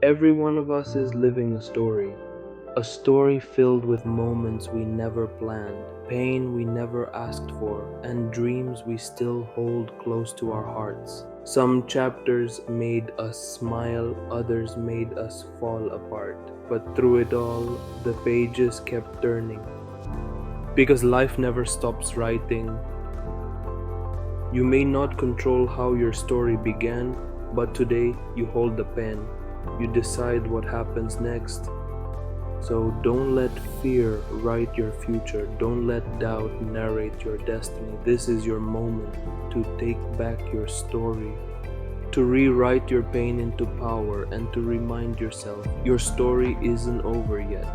Every one of us is living a story filled with moments we never planned, pain we never asked for, and dreams we still hold close to our hearts. Some chapters made us smile, others made us fall apart, but through it all, the pages kept turning. Because life never stops writing. You may not control how your story began, but today you hold the pen. You decide what happens next. So don't let fear write your future. Don't let doubt narrate your destiny. This is your moment to take back your story, to rewrite your pain into power, and to remind yourself your story isn't over yet.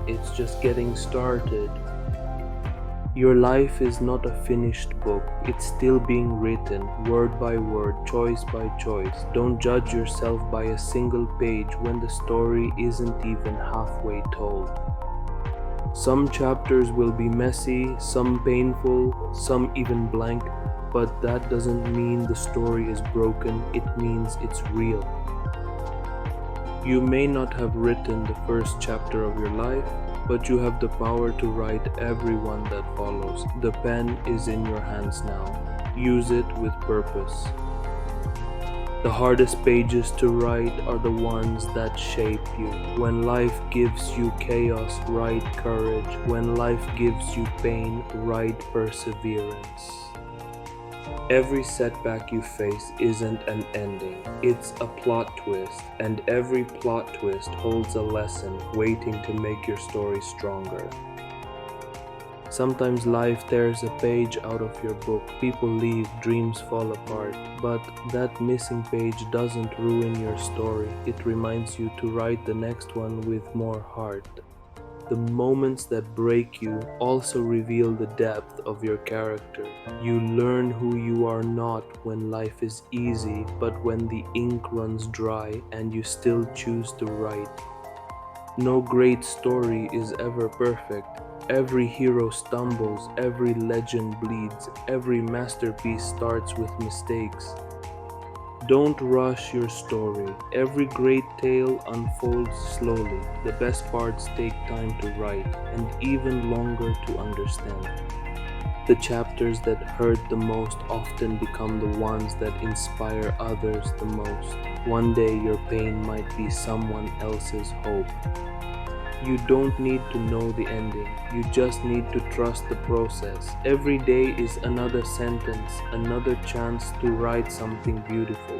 It's just getting started. Your life is not a finished book. It's still being written, word by word, choice by choice. Don't judge yourself by a single page when the story isn't even halfway told. Some chapters will be messy, some painful, some even blank, but that doesn't mean the story is broken. It means it's real. You may not have written the first chapter of your life, but you have the power to write every one that follows. The pen is in your hands now. Use it with purpose. The hardest pages to write are the ones that shape you. When life gives you chaos, write courage. When life gives you pain, write perseverance. Every setback you face isn't an ending, it's a plot twist, and every plot twist holds a lesson waiting to make your story stronger. Sometimes life tears a page out of your book, people leave, dreams fall apart, but that missing page doesn't ruin your story. It reminds you to write the next one with more heart. The moments that break you also reveal the depth of your character. You learn who you are not when life is easy, but when the ink runs dry and you still choose to write. No great story is ever perfect. Every hero stumbles, every legend bleeds, every masterpiece starts with mistakes. Don't rush your story. Every great tale unfolds slowly. The best parts take time to write and even longer to understand. The chapters that hurt the most often become the ones that inspire others the most. One day your pain might be someone else's hope. You don't need to know the ending, you just need to trust the process. Every day is another sentence, another chance to write something beautiful.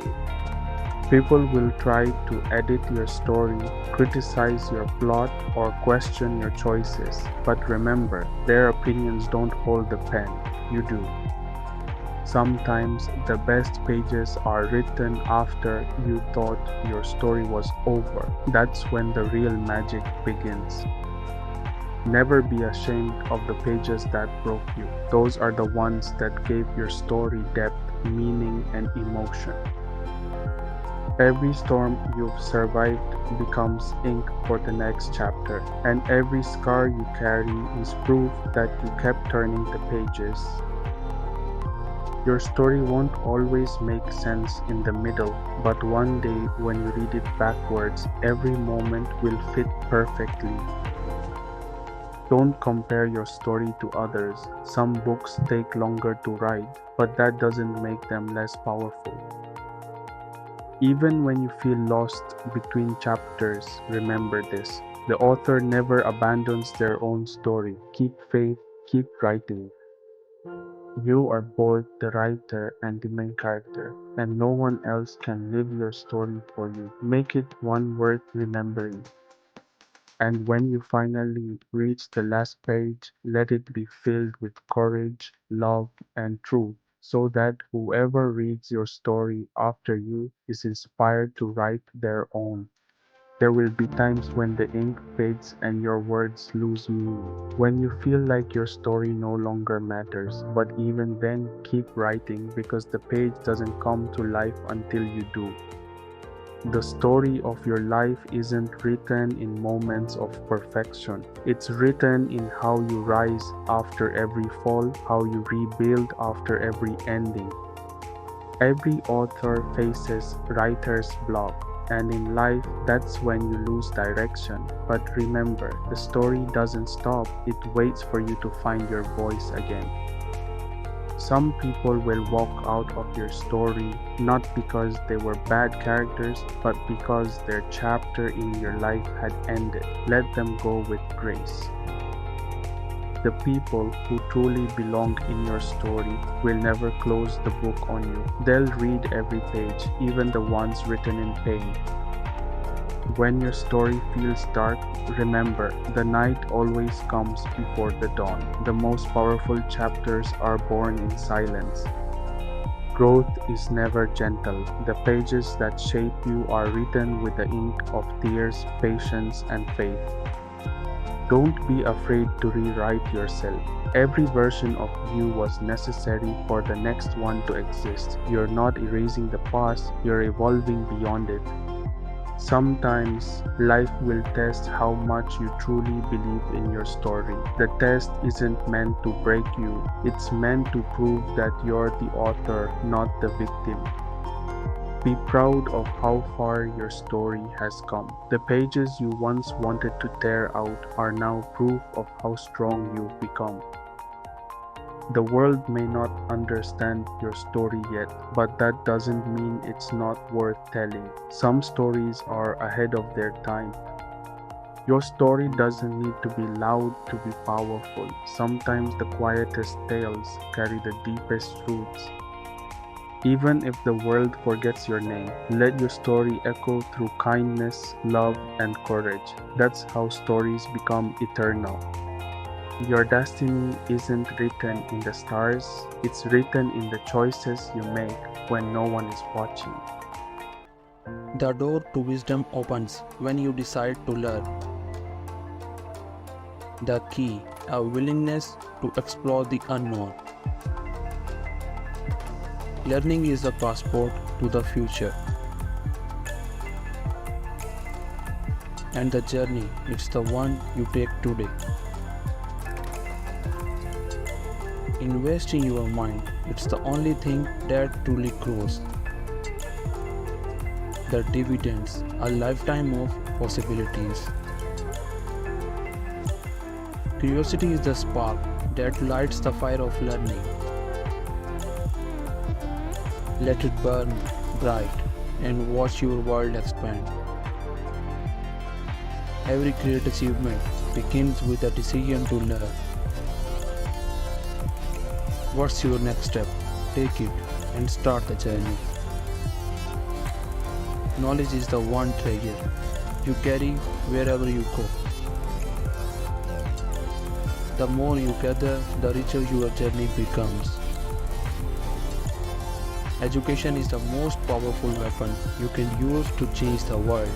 People will try to edit your story, criticize your plot, or question your choices. But remember, their opinions don't hold the pen, you do. Sometimes the best pages are written after you thought your story was over. That's when the real magic begins. Never be ashamed of the pages that broke you. Those are the ones that gave your story depth, meaning, and emotion. Every storm you've survived becomes ink for the next chapter, and every scar you carry is proof that you kept turning the pages. Your story won't always make sense in the middle, but one day when you read it backwards, every moment will fit perfectly. Don't compare your story to others. Some books take longer to write, but that doesn't make them less powerful. Even when you feel lost between chapters, remember this. The author never abandons their own story. Keep faith, keep writing. You are both the writer and the main character, and no one else can live your story for you. Make it one worth remembering. And when you finally reach the last page, let it be filled with courage, love, and truth, so that whoever reads your story after you is inspired to write their own. There will be times when the ink fades and your words lose meaning, when you feel like your story no longer matters. But even then, keep writing because the page doesn't come to life until you do. The story of your life isn't written in moments of perfection. It's written in how you rise after every fall, how you rebuild after every ending. Every author faces writer's block, and in life, that's when you lose direction. But remember, the story doesn't stop, it waits for you to find your voice again. Some people will walk out of your story not because they were bad characters, but because their chapter in your life had ended. Let them go with grace. The people who truly belonged in your story will never close the book on you. They'll read every page, even the ones written in pain. When your story feels dark, remember, the night always comes before the dawn. The most powerful chapters are born in silence. Growth is never gentle. The pages that shape you are written with the ink of tears, patience, and faith. Don't be afraid to rewrite yourself. Every version of you was necessary for the next one to exist. You're not erasing the past, you're evolving beyond it. Sometimes life will test how much you truly believe in your story. The test isn't meant to break you, it's meant to prove that you're the author, not the victim. Be proud of how far your story has come. The pages you once wanted to tear out are now proof of how strong you've become. The world may not understand your story yet, but that doesn't mean it's not worth telling. Some stories are ahead of their time. Your story doesn't need to be loud to be powerful. Sometimes the quietest tales carry the deepest truths. Even if the world forgets your name, let your story echo through kindness, love, and courage. That's how stories become eternal. Your destiny isn't written in the stars, it's written in the choices you make when no one is watching. The door to wisdom opens when you decide to learn. The key, a willingness to explore the unknown. Learning is the passport to the future. And the journey, it's the one you take today. Invest in your mind, it's the only thing that truly grows. The dividends, a lifetime of possibilities. Curiosity is the spark that lights the fire of learning. Let it burn bright and watch your world expand. Every great achievement begins with a decision to learn. What's your next step? Take it and start the journey. Knowledge is the one treasure you carry wherever you go. The more you gather, the richer your journey becomes. Education is the most powerful weapon you can use to change the world.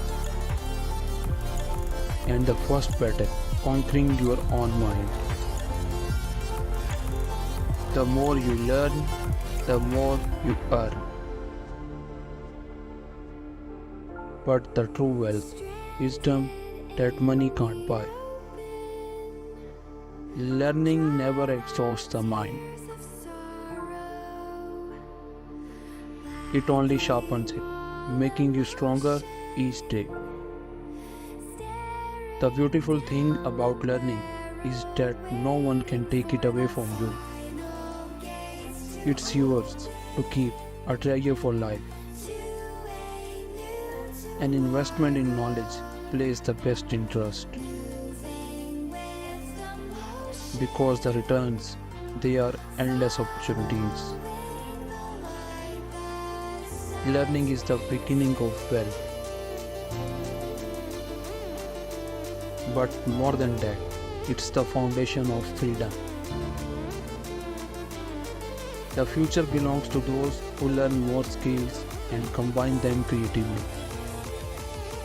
And the first battle, conquering your own mind. The more you learn, the more you earn. But the true wealth, wisdom that money can't buy. Learning never exhausts the mind. It only sharpens it, making you stronger each day. The beautiful thing about learning is that no one can take it away from you. It's yours to keep, a treasure for life. An investment in knowledge plays the best interest. Because the returns, they are endless opportunities. Learning is the beginning of wealth. But more than that, it's the foundation of freedom. The future belongs to those who learn more skills and combine them creatively.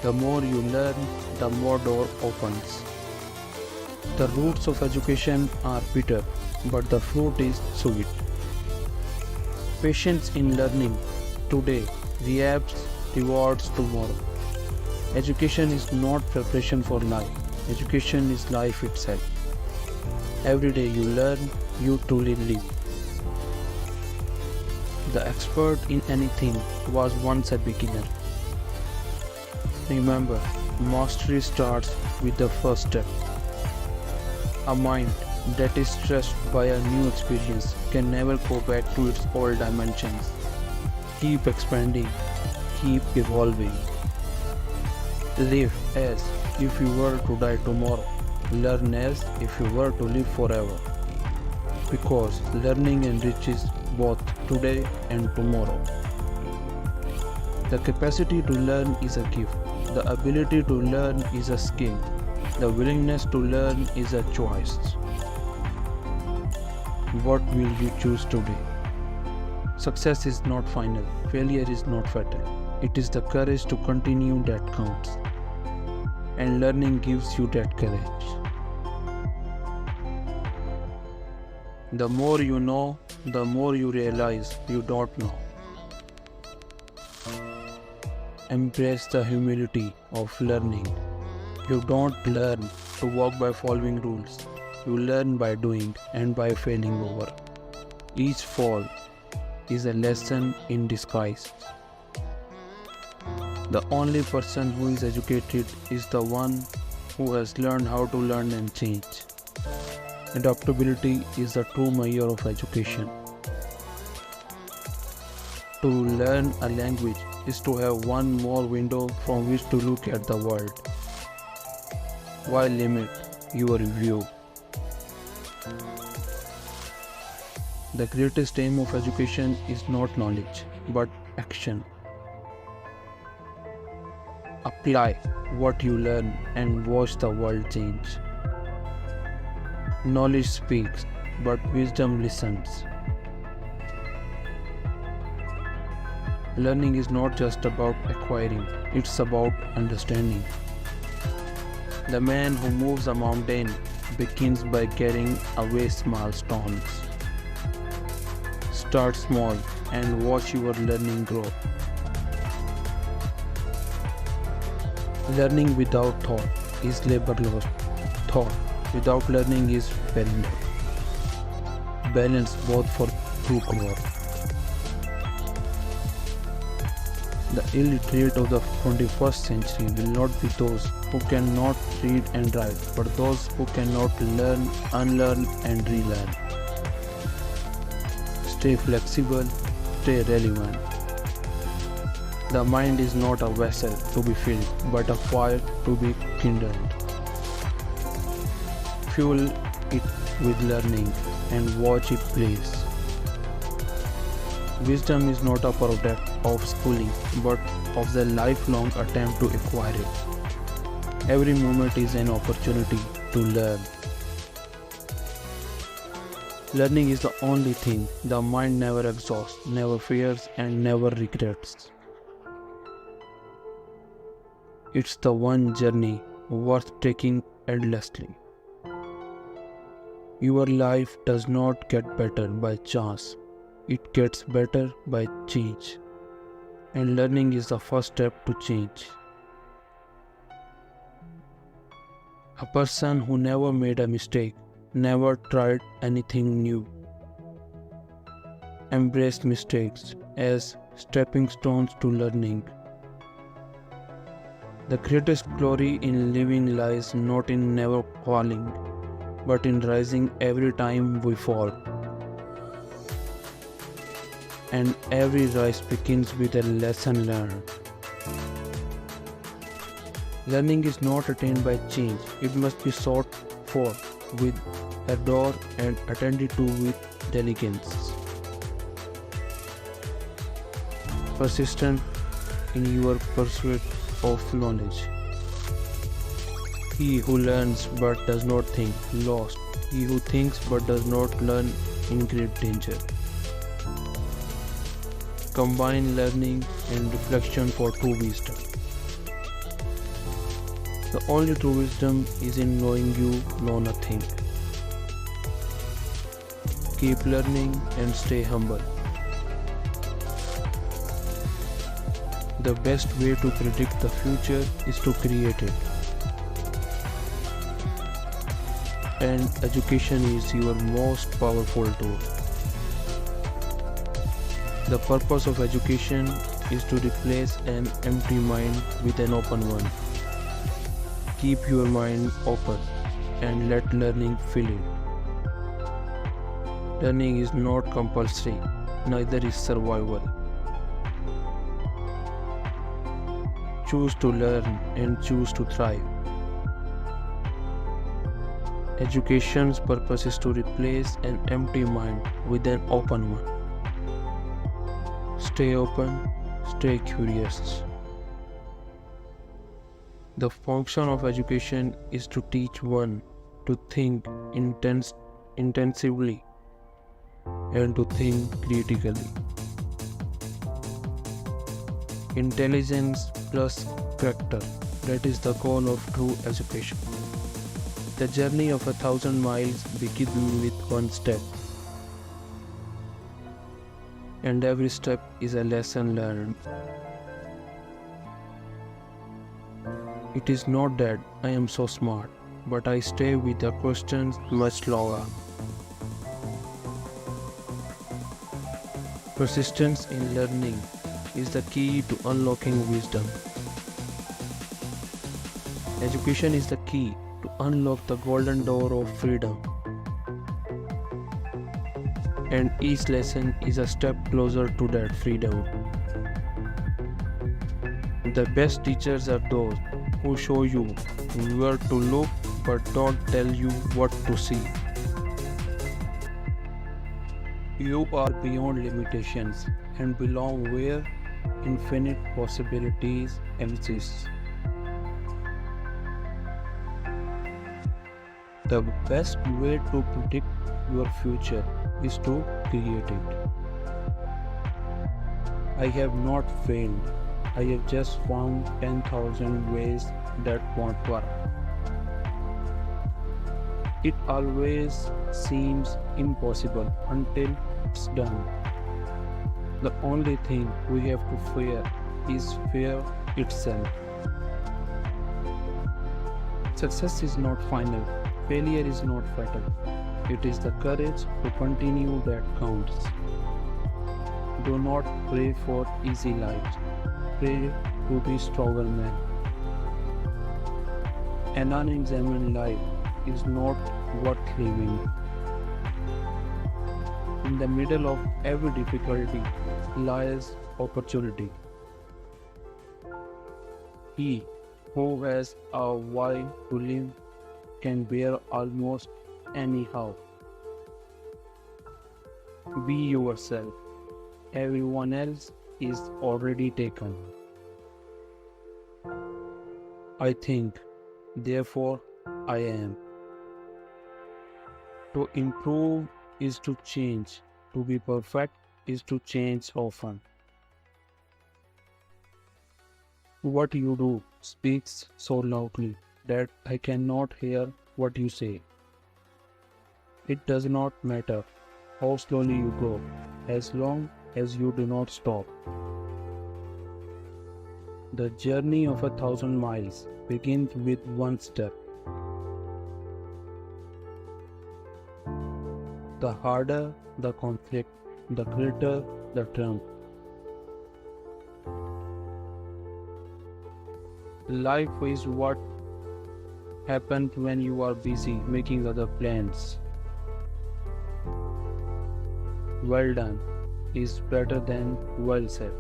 The more you learn, the more door opens. The roots of education are bitter, but the fruit is sweet. Patience in learning today reapes rewards tomorrow. Education is not preparation for life. Education is life itself. Every day you learn, you truly live. The expert in anything was once a beginner. Remember, mastery starts with the first step. A mind that is stressed by a new experience can never go back to its old dimensions. Keep expanding, keep evolving. Live as if you were to die tomorrow. Learn as if you were to live forever. Because learning enriches both today and tomorrow. The capacity to learn is a gift. The ability to learn is a skill. The willingness to learn is a choice. What will you choose today? Success is not final. Failure is not fatal. It is the courage to continue that counts. And learning gives you that courage. The more you know, the more you realize you don't know. Embrace the humility of learning. You don't learn to walk by following rules. You learn by doing and by failing over. Each fall is a lesson in disguise. The only person who is educated is the one who has learned how to learn and change. Adaptability is the true measure of education. To learn a language is to have one more window from which to look at the world. Why limit your view? The greatest aim of education is not knowledge, but action. Apply what you learn and watch the world change. Knowledge speaks, but wisdom listens. Learning is not just about acquiring, it's about understanding. The man who moves a mountain begins by carrying away small stones. Start small and watch your learning grow. Learning without thought is labor lost. Thought without learning is failure. Balance both for true growth. The illiterate of the 21st century will not be those who cannot read and write, but those who cannot learn, unlearn and relearn. Stay flexible, stay relevant. The mind is not a vessel to be filled, but a fire to be kindled. Fuel it with learning and watch it blaze. Wisdom is not a product of schooling, but of the lifelong attempt to acquire it. Every moment is an opportunity to learn. Learning is the only thing the mind never exhausts, never fears, and never regrets. It's the one journey worth taking endlessly. Your life does not get better by chance. It gets better by change. And learning is the first step to change. A person who never made a mistake, never tried anything new. Embraced mistakes as stepping stones to learning. The greatest glory in living lies not in never falling, but in rising every time we fall. And every rise begins with a lesson learned. Learning is not attained by change, it must be sought for with ardor and attended to with diligence. Persistent in your pursuit of knowledge. He who learns but does not think, lost. He who thinks but does not learn, in great danger. Combine learning and reflection for true wisdom. The only true wisdom is in knowing you know nothing. Keep learning and stay humble. The best way to predict the future is to create it. And education is your most powerful tool. The purpose of education is to replace an empty mind with an open one. Keep your mind open and let learning fill it. Learning is not compulsory, neither is survival. Choose to learn and choose to thrive. Education's purpose is to replace an empty mind with an open one. Stay open, stay curious. The function of education is to teach one to think intensively and to think critically. Intelligence plus character, that is the goal of true education. The journey of 1,000 miles begins with one step, and every step is a lesson learned. It is not that I am so smart, but I stay with the questions much longer. Persistence in learning is the key to unlocking wisdom. Education is the key to unlock the golden door of freedom. And each lesson is a step closer to that freedom. The best teachers are those who show you where to look but don't tell you what to see. You are beyond limitations and belong where infinite possibilities exist. The best way to predict your future is to create it. I have not failed. I have just found 10,000 ways that won't work. It always seems impossible until it's done. The only thing we have to fear is fear itself. Success is not final. Failure is not fatal. It is the courage to continue that counts. Do not pray for easy lives. Pray to be stronger man. An unexamined life is not worth living. In the middle of every difficulty lies opportunity. He who has a why to live can bear almost anyhow. Be yourself. Everyone else is already taken. I think, therefore I am. To improve is to change. To be perfect is to change often. What you do speaks so loudly that I cannot hear what you say. It does not matter how slowly you go, as long as you do not stop. The journey of 1,000 miles begins with one step. The harder the conflict, the greater the triumph. Life is what happens when you are busy making other plans. Well done is better than well said.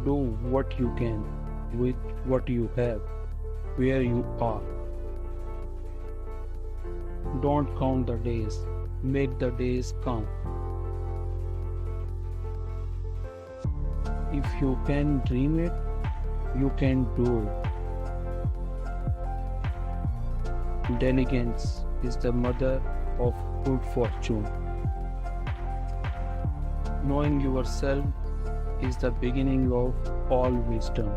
Do what you can with what you have, where you are. Don't count the days, make the days count. If you can dream it, you can do it. Diligence is the mother of good fortune. Knowing yourself is the beginning of all wisdom.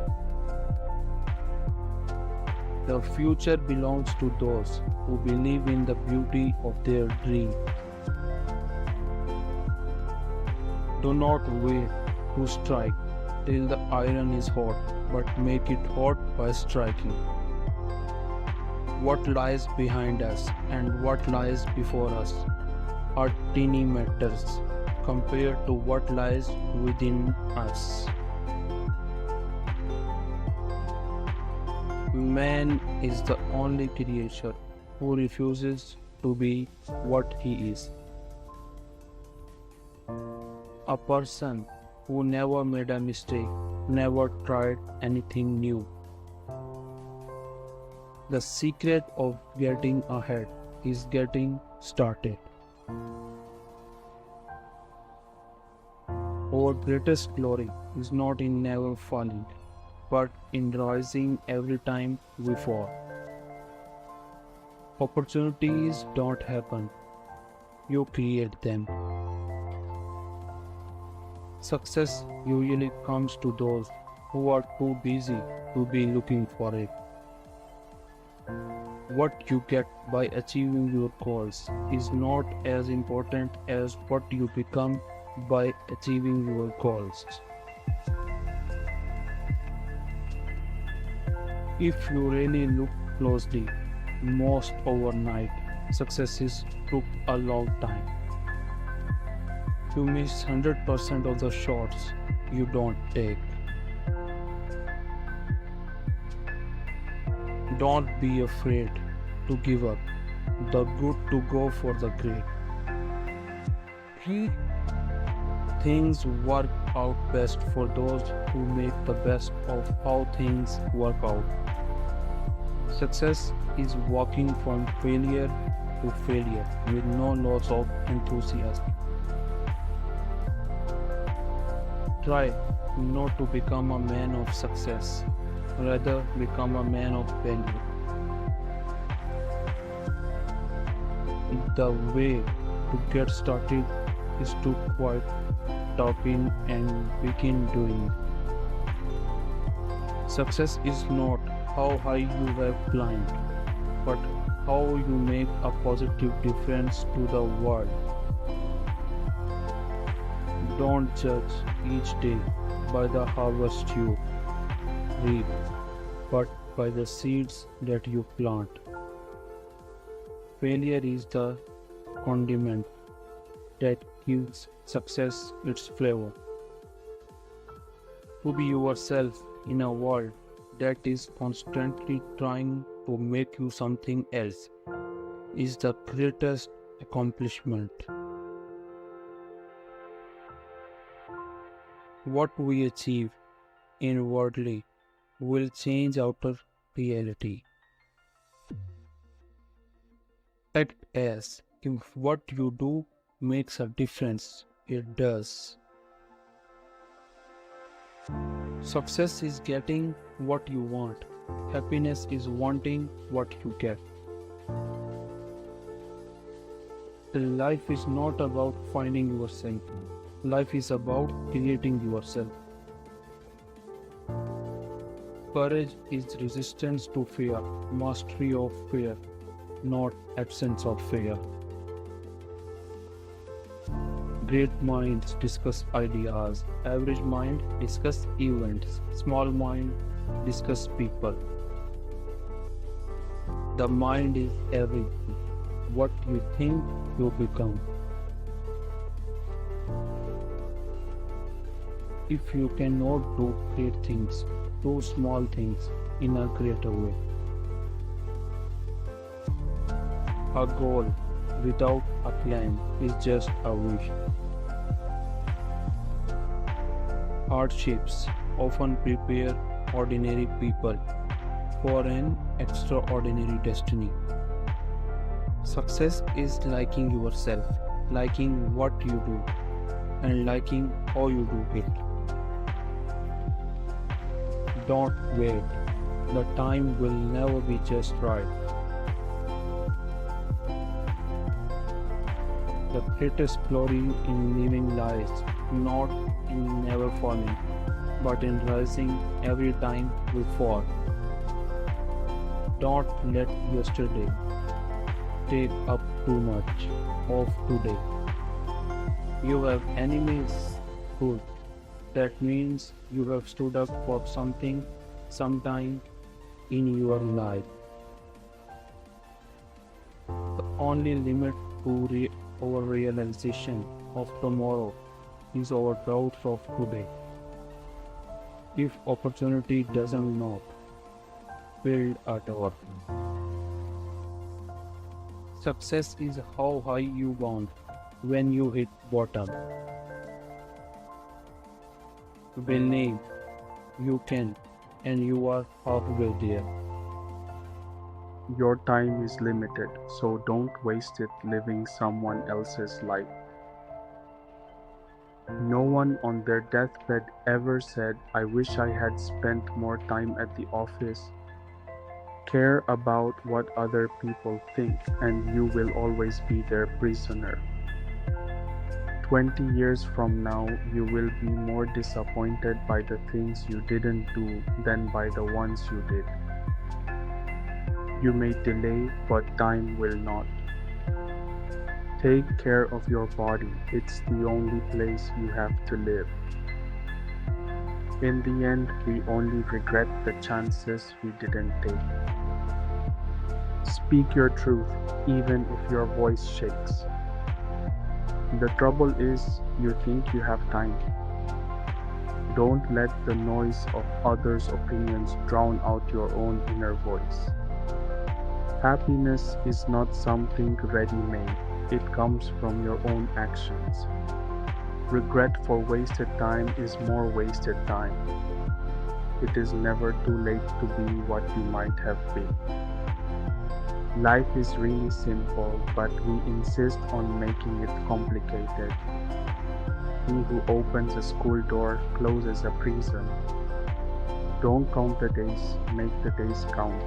The future belongs to those who believe in the beauty of their dream. Do not wait to strike till the iron is hot, but make it hot by striking. What lies behind us and what lies before us are teeny matters compared to what lies within us. Man is the only creature who refuses to be what he is. A person who never made a mistake, never tried anything new. The secret of getting ahead is getting started. Our greatest glory is not in never falling, but in rising every time we fall. Opportunities don't happen, you create them. Success usually comes to those who are too busy to be looking for it. What you get by achieving your goals is not as important as what you become by achieving your goals. If you really look closely, most overnight successes took a long time. You miss 100% of the shots you don't take. Don't be afraid to give up. The good to go for the great. Things work out best for those who make the best of how things work out. Success is walking from failure to failure with no loss of enthusiasm. Try not to become a man of success, rather become a man of value. The way to get started is to quit talking and begin doing. Success is not how high you have climbed, but how you make a positive difference to the world. Don't judge each day by the harvest you reap, but by the seeds that you plant. Failure is the condiment that gives success its flavor. To be yourself in a world that is constantly trying to make you something else is the greatest accomplishment. What we achieve inwardly will change outer reality. Act as if what you do makes a difference. It does. Success is getting what you want. Happiness is wanting what you get. Life is not about finding yourself. Life is about creating yourself. Courage is resistance to fear, mastery of fear, not absence of fear. Great minds discuss ideas, average mind discuss events, small mind discuss people. The mind is everything. What you think, you become. If you cannot do great things, do small things in a greater way. A goal without a plan is just a wish. Hardships often prepare ordinary people for an extraordinary destiny. Success is liking yourself, liking what you do, and liking how you do it. Don't wait. The time will never be just right. The greatest glory in living lies not in never falling, but in rising every time we fall. Don't let yesterday take up too much of today. You have enemies Good. That means you have stood up for something sometime in your life. The only limit to our realization of tomorrow is our doubts of today. If opportunity doesn't knock, build a door. Success is how high you bound when you hit bottom. Believe you can, and you are halfway there. Your time is limited, so don't waste it living someone else's life. No one on their deathbed ever said, I wish I had spent more time at the office. Care about what other people think, and you will always be their prisoner. 20 years from now, you will be more disappointed by the things you didn't do than by the ones you did. You may delay, but time will not. Take care of your body, it's the only place you have to live. In the end, we only regret the chances we didn't take. Speak your truth, even if your voice shakes. The trouble is, you think you have time. Don't let the noise of others' opinions drown out your own inner voice. Happiness is not something ready-made, it comes from your own actions. Regret for wasted time is more wasted time. It is never too late to be what you might have been. Life is really simple, but we insist on making it complicated. He who opens a school door closes a prison. Don't count the days, make the days count.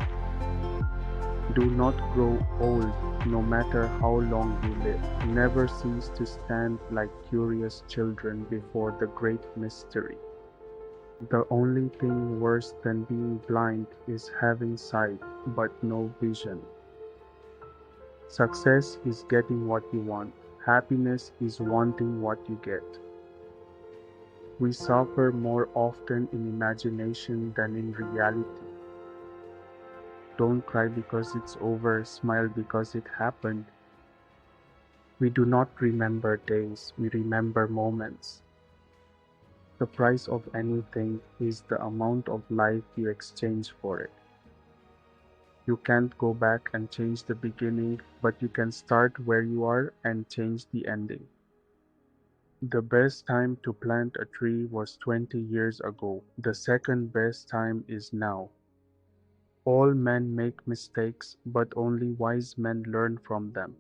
Do not grow old, no matter how long you live. Never cease to stand like curious children before the great mystery. The only thing worse than being blind is having sight but no vision. Success is getting what you want. Happiness is wanting what you get. We suffer more often in imagination than in reality. Don't cry because it's over, smile because it happened. We do not remember days, we remember moments. The price of anything is the amount of life you exchange for it. You can't go back and change the beginning, but you can start where you are and change the ending. The best time to plant a tree was 20 years ago. The second best time is now. All men make mistakes, but only wise men learn from them.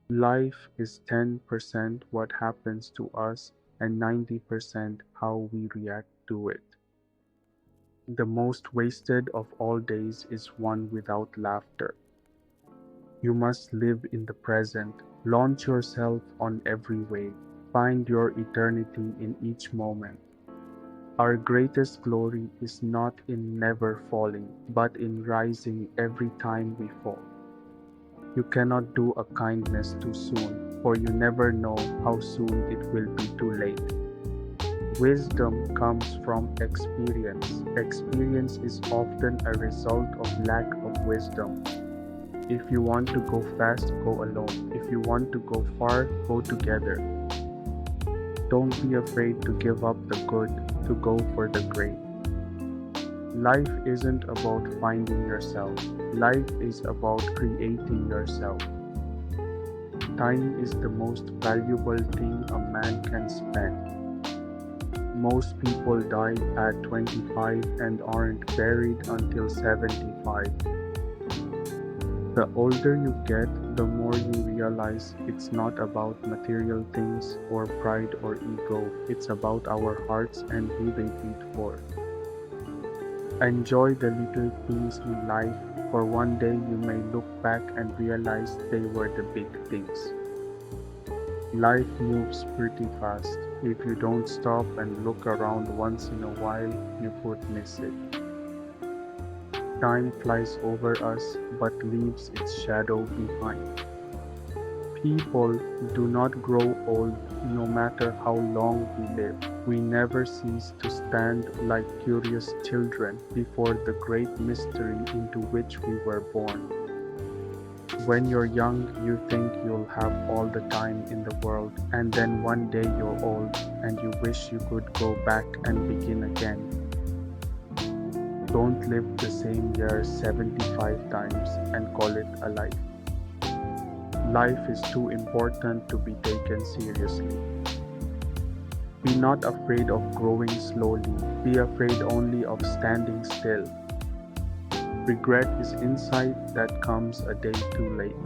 Life is 10% what happens to us and 90% how we react to it. The most wasted of all days is one without laughter. You must live in the present. Launch yourself on every wave. Find your eternity in each moment. Our greatest glory is not in never falling, but in rising every time we fall. You cannot do a kindness too soon, for you never know how soon it will be too late. Wisdom comes from experience. Experience is often a result of lack of wisdom. If you want to go fast, go alone. If you want to go far, go together. Don't be afraid to give up the good, to go for the great. Life isn't about finding yourself. Life is about creating yourself. Time is the most valuable thing a man can spend. Most people die at 25 and aren't buried until 75. The older you get, the more you realize it's not about material things or pride or ego. It's about our hearts and who they beat for. Enjoy the little things in life, for one day you may look back and realize they were the big things. Life moves pretty fast. If you don't stop and look around once in a while, you could miss it. Time flies over us but leaves its shadow behind. People do not grow old no matter how long we live. We never cease to stand like curious children before the great mystery into which we were born. When you're young, you think you'll have all the time in the world, and then one day you're old and you wish you could go back and begin again. Don't live the same year 75 times and call it a life. Life is too important to be taken seriously. Be not afraid of growing slowly, be afraid only of standing still. Regret is insight that comes a day too late.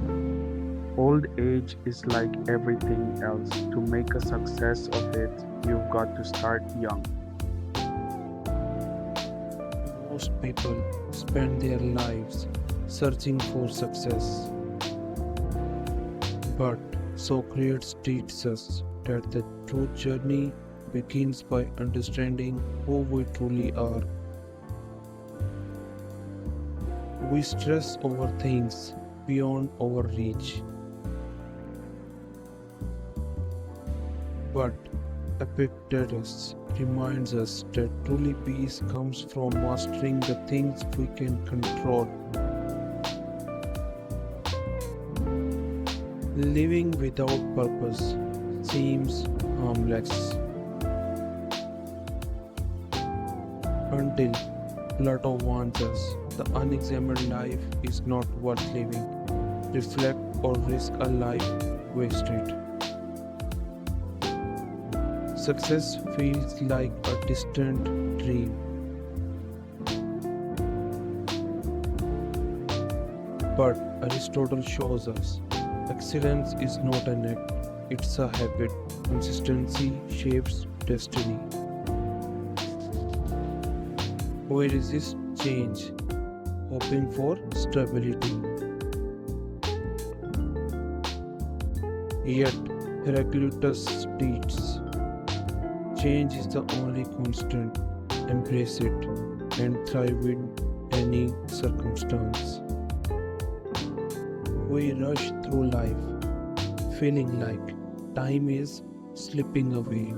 Old age is like everything else. To make a success of it, you've got to start young. Most people spend their lives searching for success. But Socrates teaches us that the true journey begins by understanding who we truly are. We stress over things beyond our reach. But Epictetus reminds us that truly peace comes from mastering the things we can control. Living without purpose seems harmless until Plato warns us the unexamined life is not worth living. Reflect or risk a life wasted. Success feels like a distant dream, but Aristotle shows us excellence is not an act, it's a habit. Consistency shapes destiny. We resist change, hoping for stability. Yet, Heraclitus teaches change is the only constant. Embrace it and thrive in any circumstance. We rush through life, feeling like time is slipping away.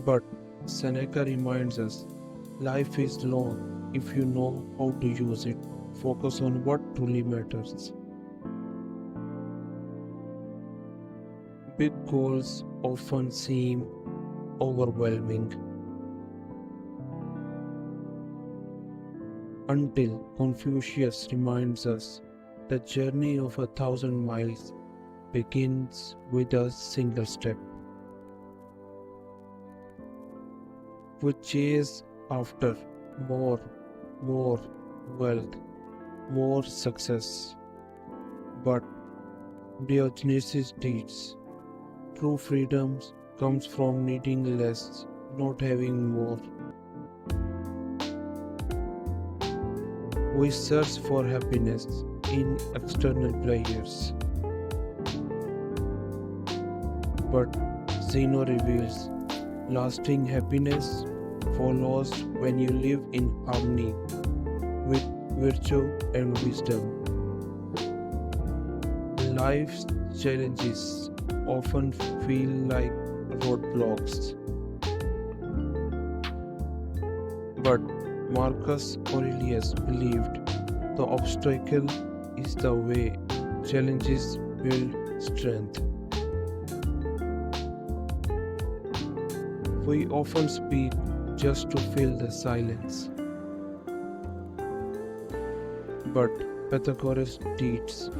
But Seneca reminds us life is long if you know how to use it. Focus on what truly matters. Big goals often seem overwhelming until Confucius reminds us the journey of 1,000 miles begins with a single step. We chase after more wealth, more success, but Diogenes teaches true freedom comes from needing less, not having more. We search for happiness in external pleasures, but Zeno reveals lasting happiness follows when you live in harmony with virtue and wisdom. Life's challenges often feel like roadblocks, but Marcus Aurelius believed the obstacle is the way. Challenges build strength. We often speak just to fill the silence, but Pythagoras teaches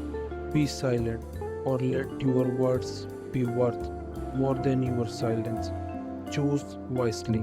be silent or let your words be worth more than your silence. Choose wisely.